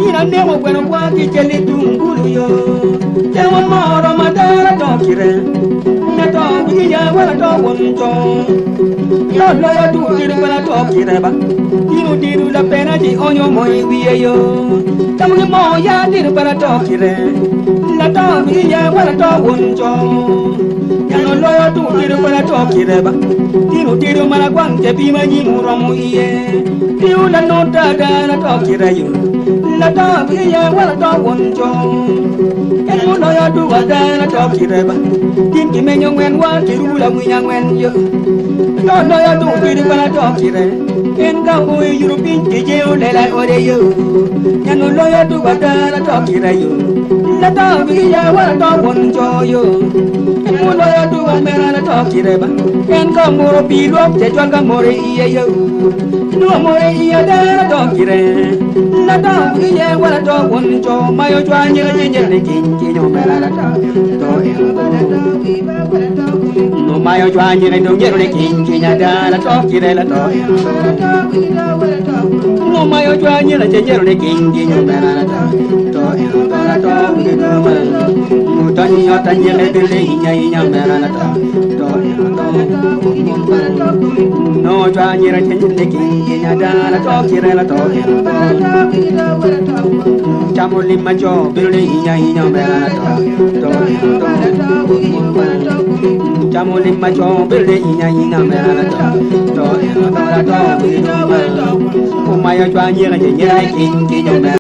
ina nemo bueno kwa ki cheli tungulu yo jawa moro madara to kire na to bi ya wala to wonto lo lo ya tu kire wala to kire ba diru la pena di onyo moi wiye yo tamu mo ya diru wala to kire na to bi ya wala to wonto ya no lo ya tu kire wala to kire ba diru mala kwang te bi ma ni muro mo iye diru la no da na to kire yo la to bi ya wala to wonto ya no lo ya tu wala na to kire ba tin ki me nyong wen wa diru la mi yang wen yo lo lo ya tu diru wala to kire en ga wo yu bin ki je o le la o de yo ya no lo ya tu wala na to kire yo la to bi ya wala to wonto yo en mo lo ya tu wa me na to kire ba en ga mo ro bi lo je jwan ga mo re iye yo no mo re iye da na to kire la to bi ya wala to wonto ma yo jwan ni je je ne kin ki no me la to no ma yo jwan ni no je ne kin ki nya da la to kire la to no ma yo jwan ni je je ne kin ki no me la to la to bi do ma mu ta ni yo ta ni le de le nya nya me la to no jwan ni je je ne kin ki nya da la to kire la to chamoli ma jo bi le nya nya me la to chamoli ma jo bi le nya nya me la to la to bi do ma ko ma yo jwan ni je je ne kin ki no me